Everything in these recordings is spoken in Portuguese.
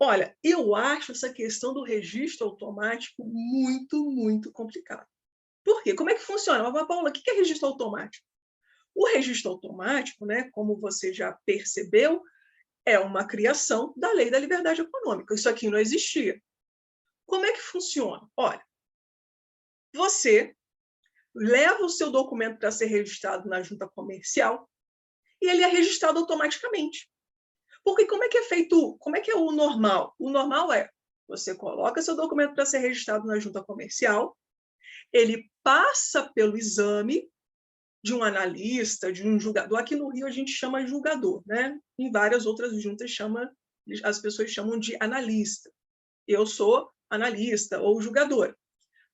Olha, eu acho essa questão do registro automático muito complicada. Por quê? Como é que funciona? Mas, Paula, o que é registro automático? O registro automático, né, como você já percebeu, é uma criação da Lei da Liberdade Econômica. Isso aqui não existia. Como é que funciona? Olha, você leva o seu documento para ser registrado na junta comercial e ele é registrado automaticamente. Porque como é que é feito, como é que é o normal? O normal é, você coloca seu documento para ser registrado na junta comercial, ele passa pelo exame de um analista, de um julgador. Aqui no Rio a gente chama julgador, né? Em várias outras juntas as pessoas chamam de analista. Eu sou analista ou julgadora.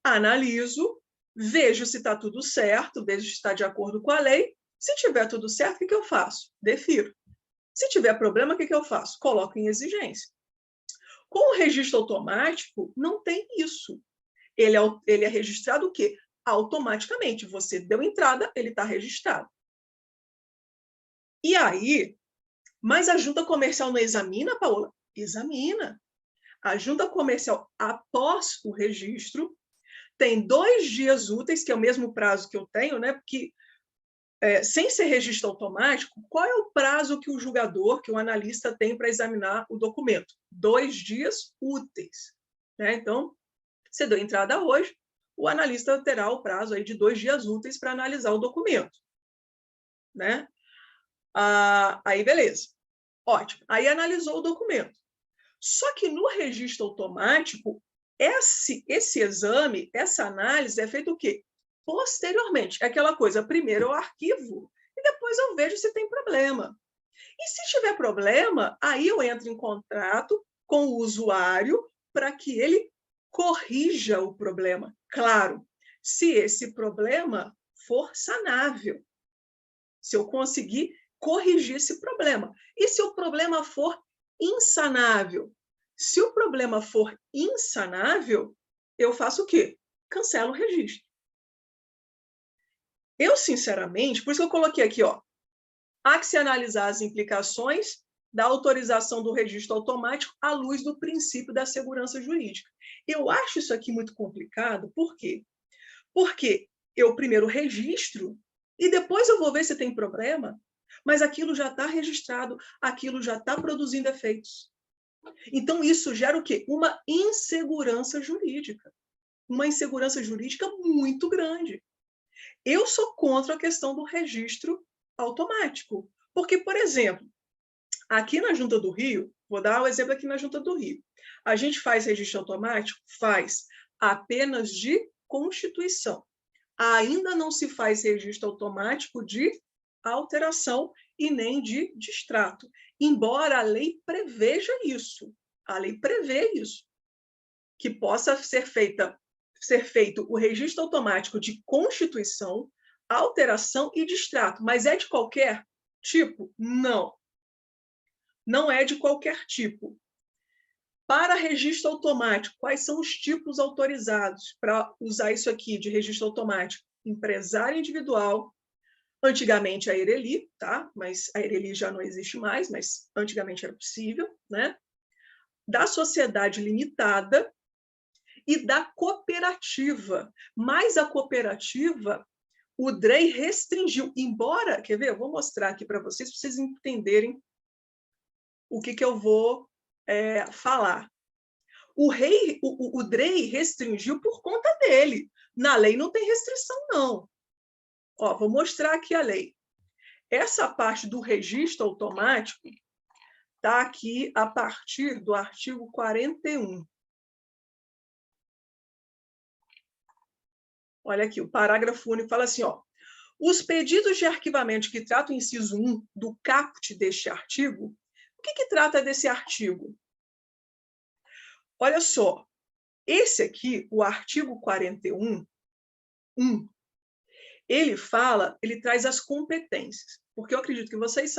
Analiso, vejo se está tudo certo, vejo se está de acordo com a lei. Se tiver tudo certo, o que eu faço? Defiro. Se tiver problema, o que eu faço? Coloco em exigência. Com o registro automático, não tem isso. Ele é registrado o quê? Automaticamente. Você deu entrada, ele está registrado. E aí, mas a junta comercial não examina, Paola? Examina. A junta comercial, após o registro, tem 2 dias úteis, que é o mesmo prazo que eu tenho, né? Porque, sem ser registro automático, qual é o prazo que o julgador, que o analista tem para examinar o documento? 2 dias úteis. Né? Então, você deu entrada hoje, o analista terá o prazo aí de 2 dias úteis para analisar o documento. Né? Aí, beleza. Ótimo. Aí analisou o documento. Só que no registro automático, esse exame, essa análise é feita o quê? Posteriormente. É aquela coisa, primeiro eu arquivo e depois eu vejo se tem problema. E se tiver problema, aí eu entro em contrato com o usuário para que ele corrija o problema. Claro, se esse problema for sanável, se eu conseguir corrigir esse problema. E se o problema for insanável? Se o problema for insanável, eu faço o quê? Cancelo o registro. Eu, sinceramente, por isso que eu coloquei aqui, ó, há que se analisar as implicações da autorização do registro automático à luz do princípio da segurança jurídica. Eu acho isso aqui muito complicado, por quê? Porque eu primeiro registro e depois eu vou ver se tem problema, mas aquilo já está registrado, aquilo já está produzindo efeitos. Então, isso gera o quê? Uma insegurança jurídica. Uma insegurança jurídica muito grande. Eu sou contra a questão do registro automático. Porque, por exemplo, aqui na Junta do Rio, vou dar um exemplo aqui na Junta do Rio, a gente faz registro automático? Faz apenas de constituição. Ainda não se faz registro automático de alteração e nem de distrato, embora a lei preveja isso. A lei prevê isso, que possa ser feito o registro automático de constituição, alteração e distrato, mas é de qualquer tipo? Não. Não é de qualquer tipo. Para registro automático, quais são os tipos autorizados para usar isso aqui de registro automático? Empresário individual, antigamente a Ereli, tá? Mas a Ereli já não existe mais, mas antigamente era possível, né? Da sociedade limitada e da cooperativa. Mas a cooperativa, o DREI restringiu, embora, quer ver? Eu vou mostrar aqui para vocês entenderem o que eu vou falar. O DREI restringiu por conta dele. Na lei não tem restrição, não. Ó, vou mostrar aqui a lei. Essa parte do registro automático está aqui a partir do artigo 41. Olha aqui, o parágrafo único fala assim, ó, os pedidos de arquivamento que tratam o inciso 1 do caput deste artigo, o que trata desse artigo? Olha só, esse aqui, o artigo 41, 1, ele traz as competências, porque eu acredito que vocês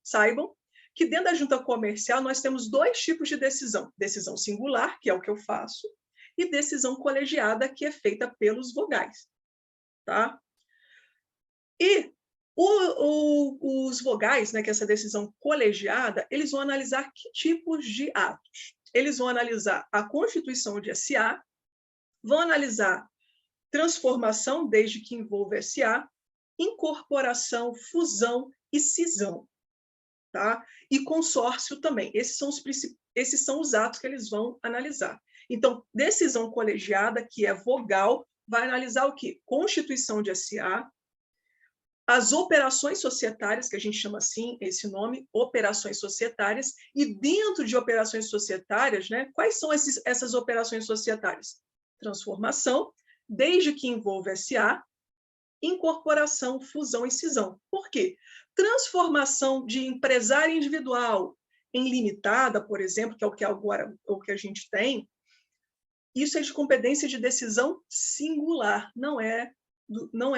saibam que dentro da junta comercial nós temos 2 tipos de decisão. Decisão singular, que é o que eu faço, e decisão colegiada, que é feita pelos vogais. Tá? E os vogais, né, que é essa decisão colegiada, eles vão analisar que tipos de atos. eles vão analisar a constituição de SA, vão analisar transformação, desde que envolva SA, incorporação, fusão e cisão, tá? E consórcio também. Esses são os atos que eles vão analisar. Então, decisão colegiada, que é vogal, vai analisar o quê? Constituição de SA, as operações societárias, que a gente chama assim, esse nome, operações societárias, e dentro de operações societárias, né, quais são essas operações societárias? Transformação, desde que envolva SA, incorporação, fusão e cisão. Por quê? Transformação de empresário individual em limitada, por exemplo, que é o que agora o que a gente tem, isso é de competência de decisão singular, não é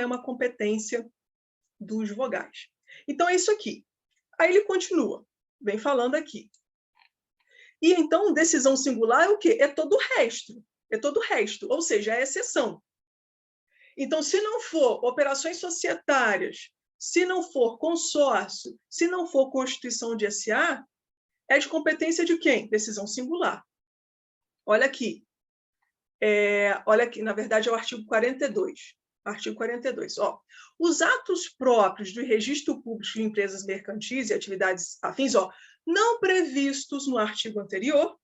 uma competência dos vogais. Então, é isso aqui. Aí ele continua, vem falando aqui. E então, decisão singular é o quê? É todo o resto. É todo o resto, ou seja, é exceção. Então, se não for operações societárias, se não for consórcio, se não for constituição de SA, é de competência de quem? Decisão singular. Olha aqui. Olha aqui, na verdade, é o artigo 42. Artigo 42. Ó, os atos próprios do registro público de empresas mercantis e atividades afins, ó, não previstos no artigo anterior,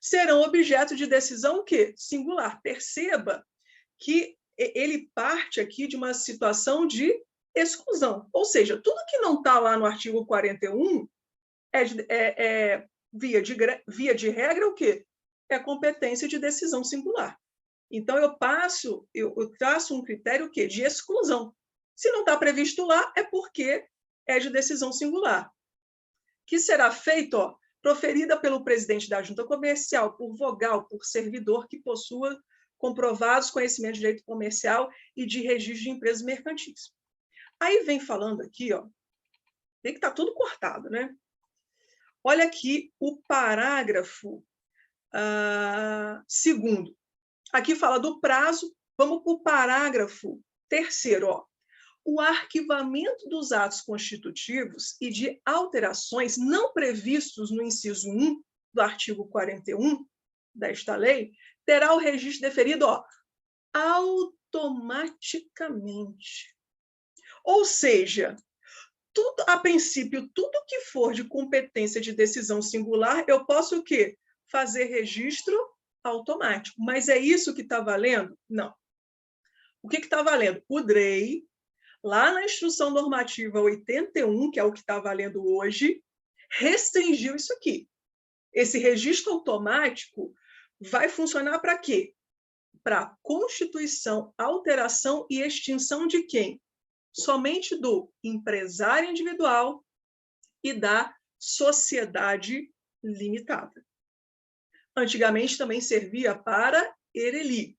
serão objeto de decisão o quê? Singular. Perceba que ele parte aqui de uma situação de exclusão. Ou seja, tudo que não está lá no artigo 41 via de regra, o quê? É competência de decisão singular. Então, eu traço um critério o quê? De exclusão. Se não está previsto lá, é porque é de decisão singular. Que será feito, ó, proferida pelo presidente da junta comercial, por vogal, por servidor que possua comprovados conhecimentos de direito comercial e de registro de empresas mercantis. Aí vem falando aqui, ó, vê que está tudo cortado, né? Olha aqui o parágrafo 2º. Aqui fala do prazo, vamos para o parágrafo 3º, ó. O arquivamento dos atos constitutivos e de alterações não previstos no inciso 1 do artigo 41 desta lei terá o registro deferido, ó, automaticamente. Ou seja, a princípio, tudo que for de competência de decisão singular, eu posso o quê? Fazer registro automático. Mas é isso que está valendo? Não. O que está valendo? O DREI, lá na Instrução Normativa 81, que é o que está valendo hoje, restringiu isso aqui. Esse registro automático vai funcionar para quê? Para constituição, alteração e extinção de quem? Somente do empresário individual e da sociedade limitada. Antigamente também servia para ERELI,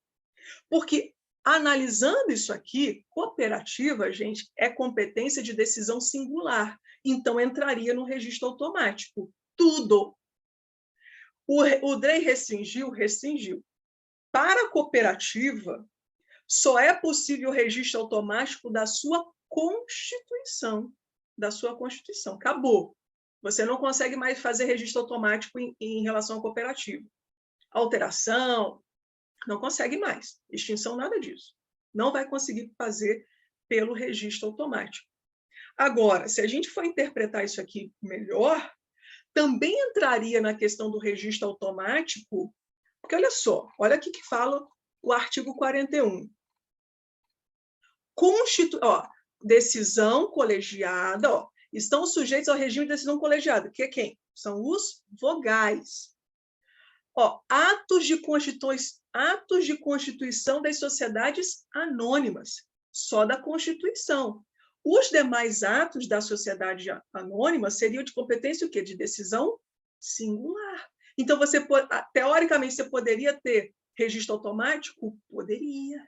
porque analisando isso aqui, cooperativa, gente, é competência de decisão singular, então entraria no registro automático, tudo. O DREI restringiu? Restringiu. Para a cooperativa, só é possível o registro automático da sua Constituição. Da sua Constituição. Acabou. Você não consegue mais fazer registro automático em relação à cooperativa. Alteração, não consegue mais. Extinção, nada disso. Não vai conseguir fazer pelo registro automático. Agora, se a gente for interpretar isso aqui melhor, também entraria na questão do registro automático, porque olha só, olha aqui que fala o artigo 41. Decisão colegiada, ó, estão sujeitos ao regime de decisão colegiada, que é quem? São os vogais. Ó, atos de constituição das sociedades anônimas, só da Constituição. Os demais atos da sociedade anônima seriam de competência o quê? De decisão singular. Então, teoricamente, você poderia ter registro automático? Poderia.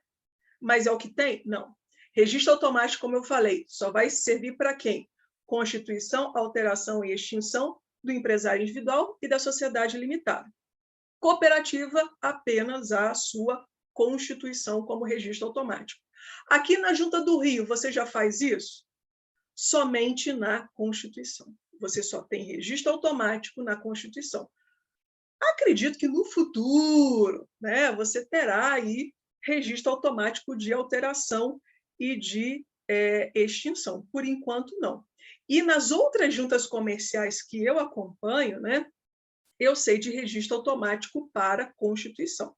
Mas é o que tem? Não. Registro automático, como eu falei, só vai servir para quem? Constituição, alteração e extinção do empresário individual e da sociedade limitada. Cooperativa, apenas a sua constituição como registro automático. Aqui na Junta do Rio, você já faz isso? Somente na Constituição. Você só tem registro automático na Constituição. Acredito que no futuro, né, você terá aí registro automático de alteração e de extinção. Por enquanto, não. E nas outras juntas comerciais que eu acompanho, né, eu sei de registro automático para constituição.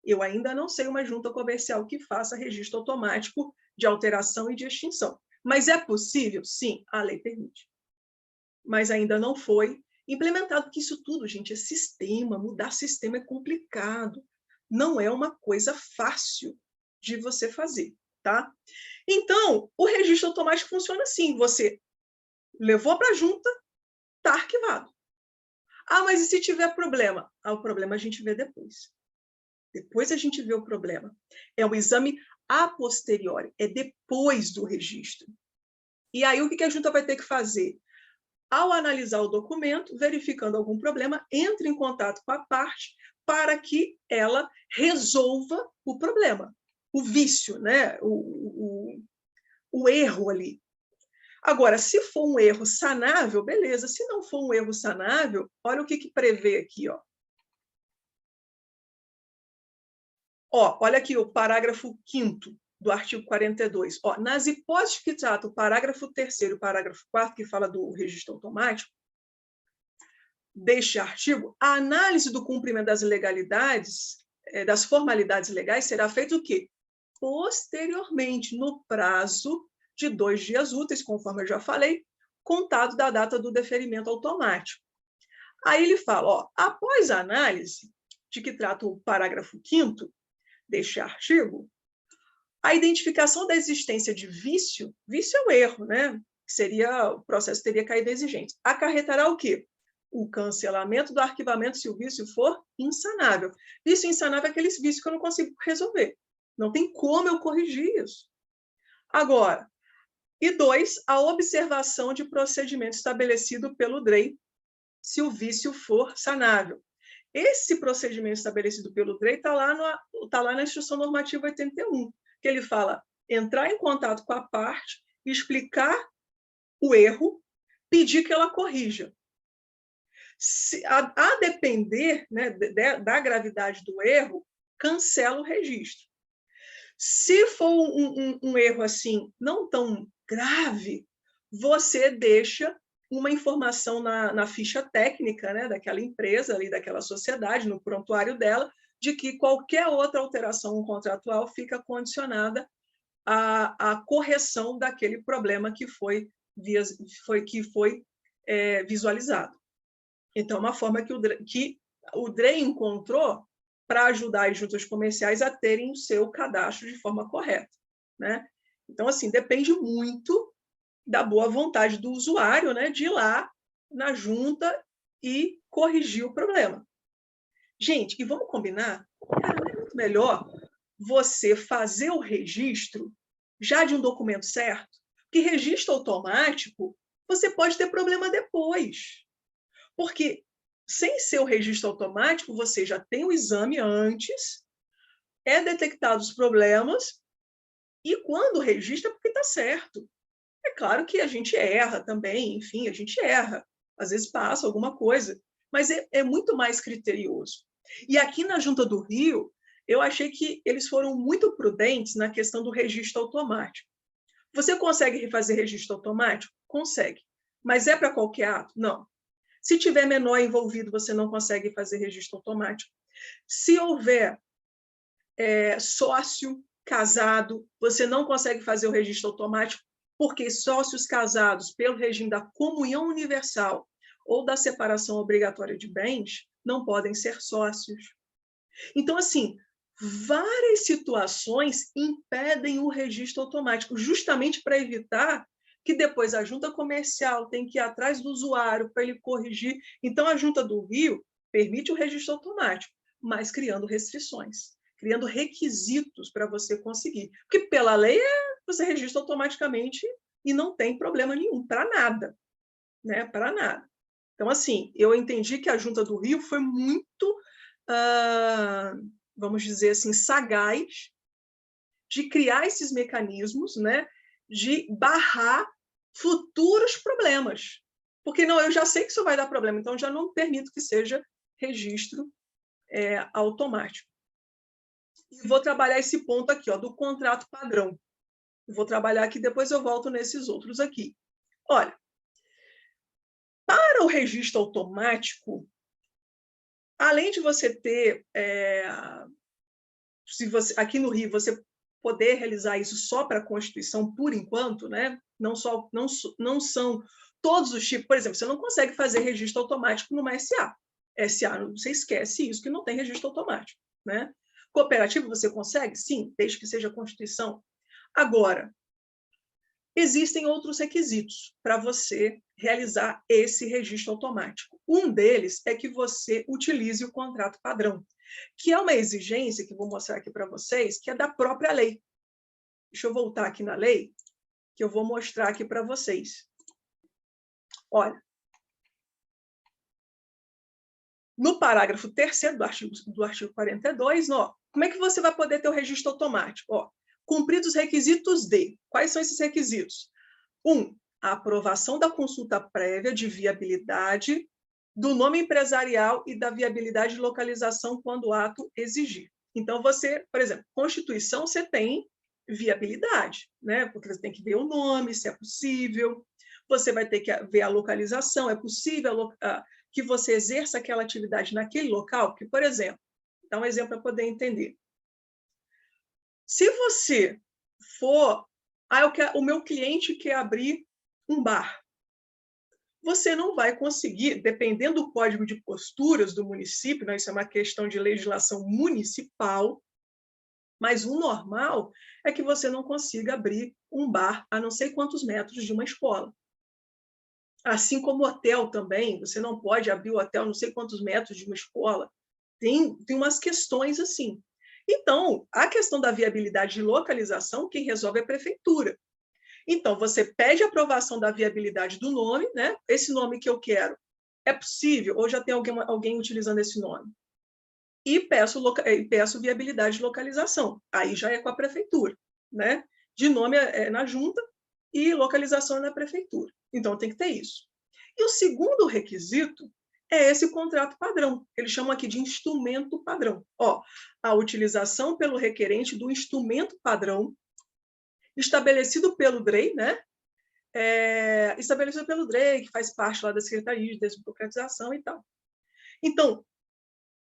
Eu ainda não sei uma junta comercial que faça registro automático de alteração e de extinção. Mas é possível? Sim, a lei permite. Mas ainda não foi implementado, porque isso tudo, gente, é sistema. Mudar sistema é complicado. Não é uma coisa fácil de você fazer, tá? Então, o registro automático funciona assim. Você levou para a junta, está arquivado. Ah, mas e se tiver problema? Ah, o problema a gente vê depois. Depois a gente vê o problema. É um exame a posteriori, é depois do registro. E aí o que a junta vai ter que fazer? Ao analisar o documento, verificando algum problema, entre em contato com a parte para que ela resolva o problema, o vício, né? o erro ali. Agora, se for um erro sanável, beleza. Se não for um erro sanável, olha o que prevê aqui, ó. Olha aqui o parágrafo 5º do artigo 42. Nas hipóteses que trata o parágrafo 3º e o parágrafo 4º, que fala do registro automático, deste artigo, a análise do cumprimento das legalidades, das formalidades legais, será feita o quê? Posteriormente, no prazo de 2 dias úteis, conforme eu já falei, contado da data do deferimento automático. Aí ele fala, após a análise de que trata o parágrafo 5º deste artigo, a identificação da existência de vício é o erro, né? O processo teria caído exigente. Acarretará o quê? O cancelamento do arquivamento se o vício for insanável. Vício insanável é aquele vício que eu não consigo resolver. Não tem como eu corrigir isso. Agora, e 2, a observação de procedimento estabelecido pelo DREI, se o vício for sanável. Esse procedimento estabelecido pelo DREI está lá na Instrução Normativa 81, que ele fala entrar em contato com a parte, explicar o erro, pedir que ela corrija. A depender, né, da gravidade do erro, cancela o registro. Se for um erro assim não tão grave, você deixa uma informação na ficha técnica, né, daquela empresa, ali, daquela sociedade, no prontuário dela, de que qualquer outra alteração contratual fica condicionada à correção daquele problema que foi visualizado. Então, uma forma que o DREI encontrou para ajudar as juntas comerciais a terem o seu cadastro de forma correta, né? Então, assim, depende muito da boa vontade do usuário, né, de ir lá na junta e corrigir o problema. Gente, e vamos combinar? Cara, não é muito melhor você fazer o registro já de um documento certo? Porque registro automático, você pode ter problema depois. Porque, sem ser o registro automático, você já tem o exame antes, é detectado os problemas, e quando registra, é porque está certo. É claro que a gente erra também, enfim, a gente erra. Às vezes passa alguma coisa, mas é muito mais criterioso. E aqui na Junta do Rio, eu achei que eles foram muito prudentes na questão do registro automático. Você consegue fazer registro automático? Consegue. Mas é para qualquer ato? Não. Se tiver menor envolvido, você não consegue fazer registro automático. Se houver sócio casado, você não consegue fazer o registro automático, porque sócios casados, pelo regime da comunhão universal ou da separação obrigatória de bens, não podem ser sócios. Então, assim, várias situações impedem o registro automático, justamente para evitar que depois a junta comercial tem que ir atrás do usuário para ele corrigir. Então, a Junta do Rio permite o registro automático, mas criando restrições, criando requisitos para você conseguir. Porque, pela lei, você registra automaticamente e não tem problema nenhum, para nada. Né? Para nada. Então, assim, eu entendi que a Junta do Rio foi muito, vamos dizer assim, sagaz de criar esses mecanismos, né, de barrar futuros problemas. Porque, não, eu já sei que isso vai dar problema, então já não permito que seja registro automático. E vou trabalhar esse ponto aqui, ó, do contrato padrão. Vou trabalhar aqui, depois eu volto nesses outros aqui. Olha, para o registro automático, além de você ter, se você, aqui no Rio, você poder realizar isso só para a Constituição, por enquanto, né? Não são todos os tipos. Por exemplo, você não consegue fazer registro automático numa SA. SA, você esquece isso, que não tem registro automático, né? Cooperativo você consegue? Sim, desde que seja Constituição. Agora, existem outros requisitos para você realizar esse registro automático. Um deles é que você utilize o contrato padrão, que é uma exigência que eu vou mostrar aqui para vocês, que é da própria lei. Deixa eu voltar aqui na lei, que eu vou mostrar aqui para vocês. Olha, no parágrafo 3º do artigo 42, ó, como é que você vai poder ter o registro automático? Ó, cumpridos os requisitos de... Quais são esses requisitos? 1. A aprovação da consulta prévia de viabilidade do nome empresarial e da viabilidade de localização quando o ato exigir. Então, você, por exemplo, Constituição, você tem viabilidade, né? Porque você tem que ver o nome, se é possível, você vai ter que ver a localização, é possível que você exerça aquela atividade naquele local? Porque, por exemplo, dá um exemplo para poder entender. Se você for... o meu cliente quer abrir um bar. Você não vai conseguir, dependendo do código de posturas do município, né, isso é uma questão de legislação municipal, mas o normal é que você não consiga abrir um bar a não sei quantos metros de uma escola. Assim como hotel também, você não pode abrir o hotel a não sei quantos metros de uma escola. Tem umas questões assim. Então, a questão da viabilidade de localização, quem resolve é a prefeitura. Então, você pede a aprovação da viabilidade do nome, né? Esse nome que eu quero é possível, ou já tem alguém utilizando esse nome? E peço viabilidade de localização. Aí já é com a prefeitura, né? De nome é na junta e localização é na prefeitura. Então, tem que ter isso. E o segundo requisito é esse contrato padrão. Eles chamam aqui de instrumento padrão. Ó, a utilização pelo requerente do instrumento padrão estabelecido pelo DREI, né? Estabelecido pelo DREI, que faz parte lá da Secretaria de Desburocratização e tal. Então,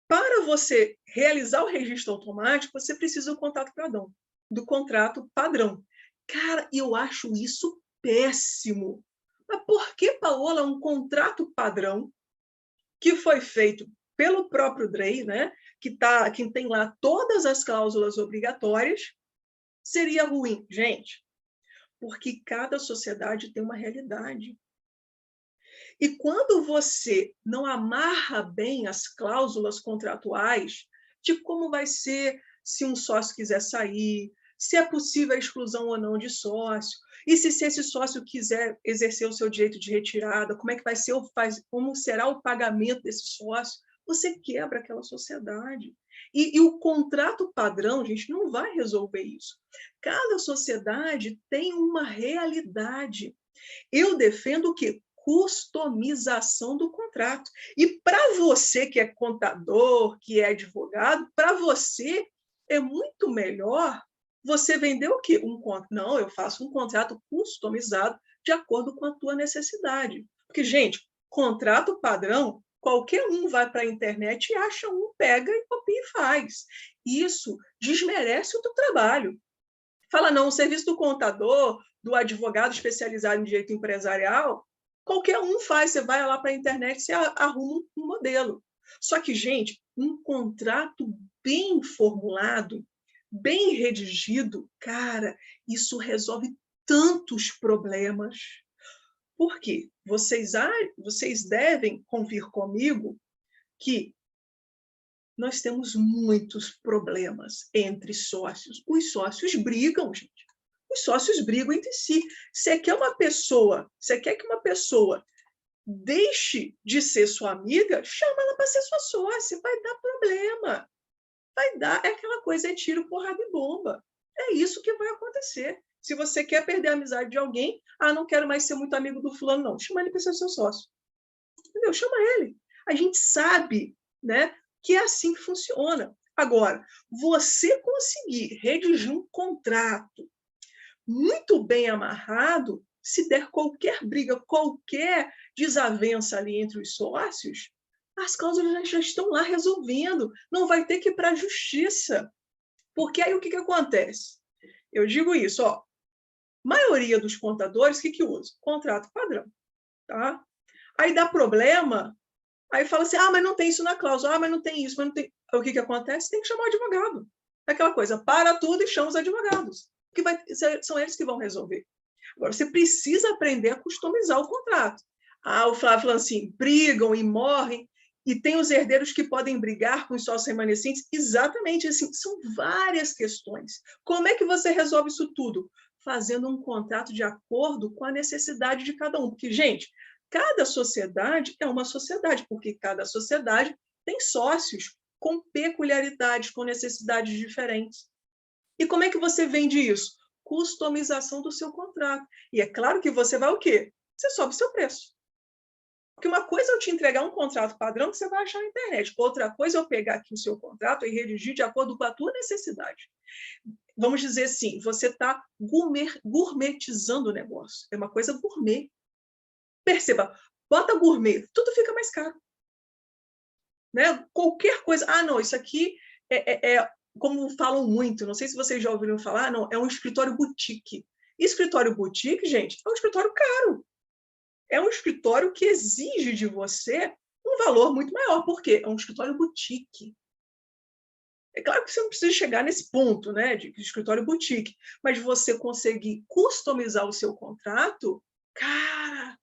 para você realizar o registro automático, você precisa do contrato padrão, Cara, eu acho isso péssimo. Mas por que, Paola, um contrato padrão que foi feito pelo próprio DREI, né? que tem lá todas as cláusulas obrigatórias, seria ruim? Gente, porque cada sociedade tem uma realidade. E quando você não amarra bem as cláusulas contratuais de como vai ser se um sócio quiser sair, se é possível a exclusão ou não de sócio, e se esse sócio quiser exercer o seu direito de retirada, como é que vai ser, como será o pagamento desse sócio, você quebra aquela sociedade. E o contrato padrão, gente, não vai resolver isso. Cada sociedade tem uma realidade. Eu defendo o quê? Customização do contrato. E para você que é contador, que é advogado, para você é muito melhor você vender o quê? Não, eu faço um contrato customizado de acordo com a tua necessidade. Porque, gente, contrato padrão, qualquer um vai para a internet e acha um, pega e copia e faz. Isso desmerece o teu trabalho. Fala, não, o serviço do contador, do advogado especializado em direito empresarial, qualquer um faz, você vai lá para a internet, você arruma um modelo. Só que, gente, um contrato bem formulado, bem redigido, cara, isso resolve tantos problemas. Por quê? Vocês devem convir comigo que nós temos muitos problemas entre sócios. Os sócios brigam, gente. Os sócios brigam entre si. Você quer que uma pessoa deixe de ser sua amiga, chama ela para ser sua sócia, vai dar problema. Vai dar, é aquela coisa, é tiro, porrada e bomba. É isso que vai acontecer. Se você quer perder a amizade de alguém, não quero mais ser muito amigo do fulano, não. Chama ele para ser seu sócio. Entendeu? Chama ele. A gente sabe né? Que é assim que funciona. Agora, você conseguir redigir um contrato muito bem amarrado, se der qualquer briga, qualquer desavença ali entre os sócios, as cláusulas já estão lá resolvendo, não vai ter que ir para a justiça. Porque aí o que acontece? Eu digo isso, ó, maioria dos contadores, o que usa? Contrato padrão. Tá? Aí dá problema, aí fala assim, mas não tem isso na cláusula, mas não tem isso, mas não tem... Aí o que acontece? Tem que chamar o advogado. Aquela coisa, para tudo e chama os advogados. Que são eles que vão resolver. Agora, você precisa aprender a customizar o contrato. O Flávio falando assim, brigam e morrem, e tem os herdeiros que podem brigar com os sócios remanescentes. Exatamente assim, são várias questões. Como é que você resolve isso tudo? Fazendo um contrato de acordo com a necessidade de cada um. Porque, gente, cada sociedade é uma sociedade, porque cada sociedade tem sócios com peculiaridades, com necessidades diferentes. E como é que você vende isso? Customização do seu contrato. E é claro que você vai o quê? Você sobe o seu preço. Porque uma coisa é eu te entregar um contrato padrão que você vai achar na internet. Outra coisa é eu pegar aqui o seu contrato e redigir de acordo com a tua necessidade. Vamos dizer assim, você está gourmetizando o negócio. É uma coisa gourmet. Perceba, bota gourmet, tudo fica mais caro. Né? Qualquer coisa. Não, isso aqui é como falam muito, não sei se vocês já ouviram falar, não, é um escritório boutique. E escritório boutique, gente, é um escritório caro. É um escritório que exige de você um valor muito maior. Por quê? É um escritório boutique. É claro que você não precisa chegar nesse ponto, né, de escritório boutique, mas você conseguir customizar o seu contrato, cara,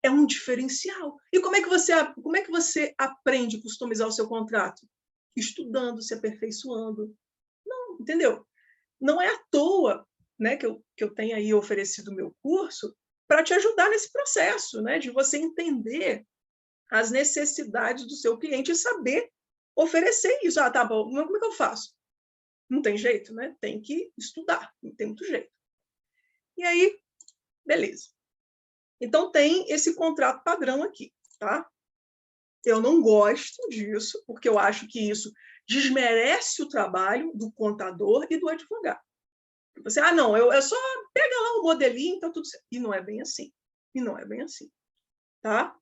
é um diferencial. E como é que você aprende a customizar o seu contrato? Estudando, se aperfeiçoando. Não, entendeu? Não é à toa, né, que eu tenho aí oferecido o meu curso para te ajudar nesse processo, né, de você entender as necessidades do seu cliente e saber oferecer isso. Tá bom, como é que eu faço? Não tem jeito, né? Tem que estudar, não tem muito jeito. E aí, beleza. Então, tem esse contrato padrão aqui, tá? Eu não gosto disso, porque eu acho que isso desmerece o trabalho do contador e do advogado. Você, não, eu só pega lá o modelinho, então tudo certo. E não é bem assim. E não é bem assim, tá?